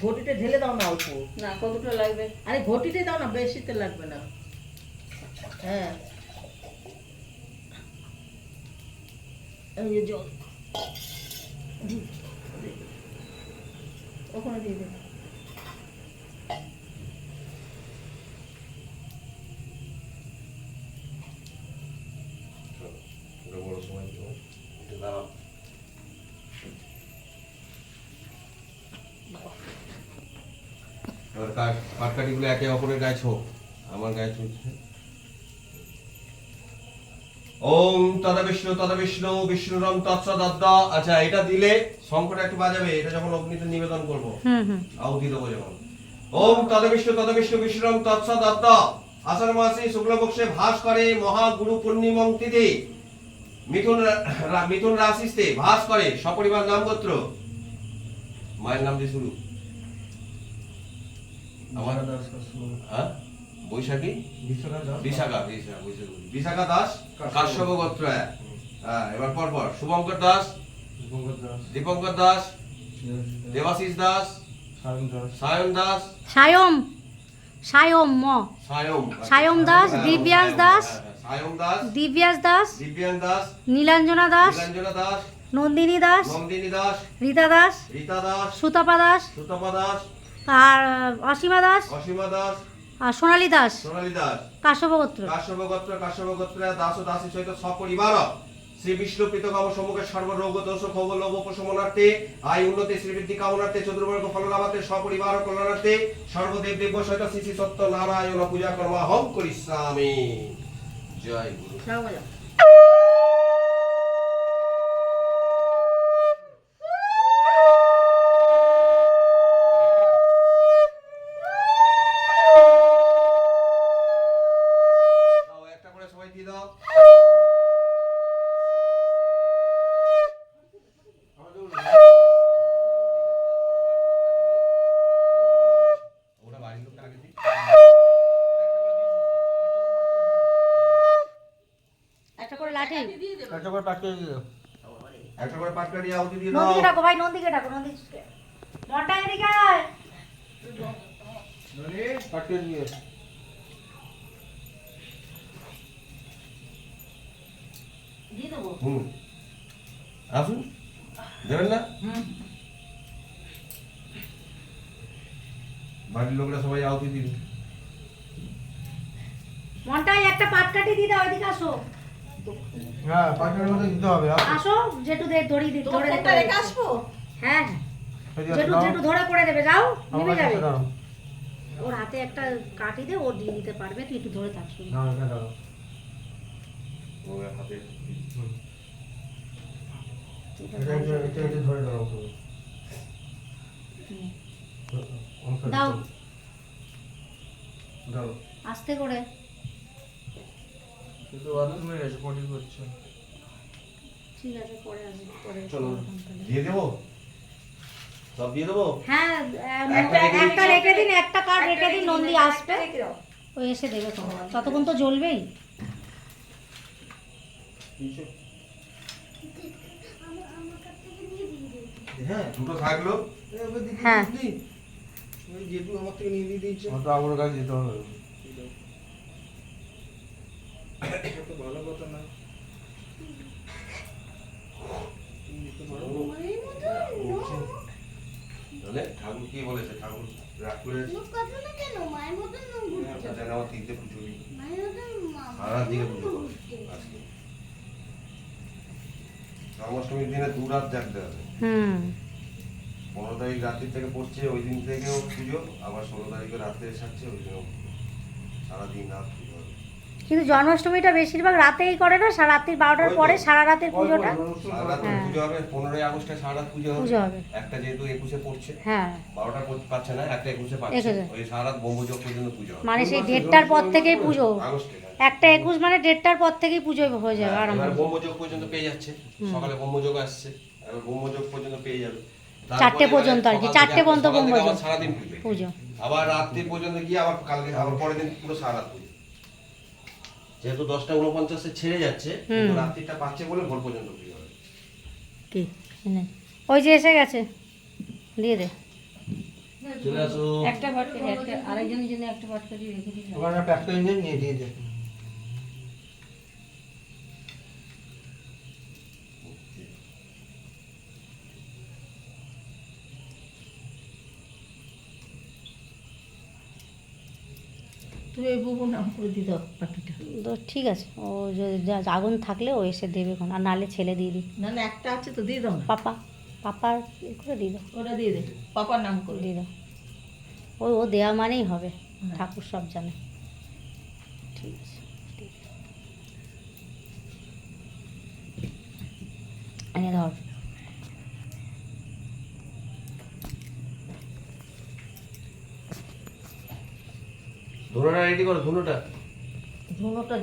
ঘটিতে ঢেলে দাও না অল্প। না কতটা লাগবে? আরে ঘটিতে দাও না, বেশিতে লাগবে না। হ্যাঁ এই যে জল ওখানে দিয়ে দে। পাটকাঠিগুলো একে অপরের গায়ে ছোক, আমার গায়ে চলছে। ওম তদবিষ্ণু তদবিষ্ণু বিষ্ণুরম তৎসদদ্দা। আচ্ছা, এটা দিলে শঙ্খটা একটু বাজাবে, এটা যখন অগ্নিতে নিবেদন করবো, আহুতি দেবো যখন। ওম তদবিষ্ণু তদবিষ্ণু বিষ্ণুরম তৎসদদ্দা। আষাঢ় মাসে শুক্লপক্ষে ভাস করে মহাগুরু পূর্ণিমং তিথি মিথুন রাশিতে ভাস করে সপরিবার নাম গোত্র। মায়ের নাম দিয়ে শুরু। আমার বৈশাখী বিশাখা দাস কাশ্যপ গোত্র। এবার পরপর শুভঙ্কর দাস, দীপঙ্কর দাস, দেবাশিস দাস, সায়ন দাস, সায়ম দাস, দিব্যাস দাস, সায়ম দাস, দিব্যাস দাস, দিব্যান দাস, নীলাঞ্জনা দাস, নীলাঞ্জনা দাস, নন্দিনী দাস, নন্দিনী দাস, রীতা দাস, রীতা দাস, সুতাপা দাস, সুতপা দাস, আর অসীমা দাস, অসীমা দাস, আর সোনালী দাস, সোনালী দাস, কাশ্যপ গোত্র। কাশ্যপ গোত্র দাস ও দাসী সহিত সপরিবার শ্রী বিষ্ণু প্রীতকাম সম্মুখে সর্বরোগ দোষ ক্ষোভ লোভ উপশমনার্থে আয় উন্নতি শ্রীবৃদ্ধি কামনার্থে চতুর্বর্গ ফললাভার্থে সপরিবার কল্যাণার্থে সর্বদেব দেব সহিত শ্রী শ্রী সত্য নারায়ণ পূজা কর্মাহং করিষ্যামি। জয় গুরু। একটা করে সবাই দিয়ে দাও। একটা করে লাঠি, একটা করে পাটকাঠি আহুতি দিয়ে দাও। নন্দীকে ডাকো ভাই, নন্দীকে ডাকো, নন্দীকে মনটা এদিকে আয়। পাটকাঠি দিয়ে দিয়ে দেবো। আসুন, দেবেন না? বাড়ির লোকরা সবাই আহুতি দিন। মনটায় একটা পাটকাঠি দিয়ে দাও, এদিকে আসো। হ্যাঁ, পাটকাঠির মধ্যে দিতে হবে। আসো, জেঠু ধরে তোমরা দিতে কোনটা রেখে আসবো? হ্যাঁ জেঠু ধরে করে দেবে, যাও নিভে যাবে। দাও ওর হাতে একটা কাঠি দে, ও দিয়ে দিতে পারবে, তুই একটু ধরে থাকবি। দাও, এটা দাও। ওর হাতে এটা ধরে দাও তুমি। দাও দাও। আস্তে করে। কিন্তু বাথরুমে গেছে, পটি করছে। ঠিক আছে, পরে আসবে, পরে চলো দিয়ে দেবো, সব দিয়ে দেবো। হ্যাঁ, একটা রেখে দিন, একটা কার্ড রেখে দিন, নন্দী আসবে, ও এসে দেবে তোমার, ততক্ষণ তো জ্বলবেই। হ্যাঁ, দুটো থাকলো। হ্যাঁ। ওই যেটু আমার থেকে নিয়ে দিয়ে দিয়েছে। তো আমার কাছে যেতে হবে। তো ভালো কথা না। তাহলে ঠাকুর কি বলেছে? ঠাকুর রাগ করে আমার তিনটে পুজো সারা দিকে পুজো করো আজকে। জন্মাষ্টমীর দিনে 2 রাত জাগতে হবে। 15 তারিখ রাত্রি থেকে পড়ছে, ওই দিন থেকেও পুজো, আবার 16 তারিখে রাত্রে এসাচ্ছে, ওই দিনও সারাদিন রাত পুজো হবে। কিন্তু জন্মাষ্টমীটা বেশিরভাগ রাতেই করে না, রাত্রি 12টার পরে সারা রাতের পুজোটা। সারা রাত পুজো হবে। 15 আগস্টে সারা রাত পুজো হবে। একটা যেহেতু 21-এ পড়ছে, হ্যাঁ 12টা পাচ্ছে না, একটা 21-এ পাচ্ছে, ওই সারা রাত ব্রহ্মযোগ পর্যন্ত পুজো হবে। মানে সেই 1:30টার পর থেকেই পুজো। আগস্টে একটা 21 মানে 1:30টার পর থেকেই পুজো হয়ে যাবে আরম্ভ। এবার ব্রহ্মযোগ পর্যন্ত পেয়ে যাচ্ছে, সকালে ব্রহ্মযোগ আসছে, এবার ব্রহ্মযোগ পর্যন্ত পেয়ে যাবে। 4টে পর্যন্ত আর কি, 4টে পর্যন্ত ব্রহ্মযোগ সারাদিন পুজো, আবার রাত্রি পর্যন্ত গিয়ে আবার কালকে আবার পরের দিন পুরো সারা রাত পুজো। যেহেতু 10:49-এ ছেড়ে যাচ্ছে, কিন্তু রাত্রিটা পাচ্ছে বলে ভোর পর্যন্ত পুজো হবে। কি ওই যে এসে গেছে, দিয়ে দে। চলে আসো। একটা পাটকারি একটা আরেকজনের জন্য একটা পাটকারি রেখে দিলাম। ওখানে প্যাক করে নিয়ে দিয়ে দে। তুই এই বুবু নাম করে দিত পাখিটা। তো ঠিক আছে, ও যদি আগুন থাকলে ও এসে দেবে কোন, আর নালে ছেলে দিয়ে দিই। না না একটা আছে তো দিয়ে দাও না। পাপার করে দিয়ে দাও, ওটা দিয়ে দে পাপার নাম করে। দিয়ে দাও। ও দেওয়া মানেই হবে, হ্যাঁ। ঠাকুর সব জানে। ঠিক আছে, এনে ধর। ধুনোটা রেডি করো, ধুনোটা। ধুনোটা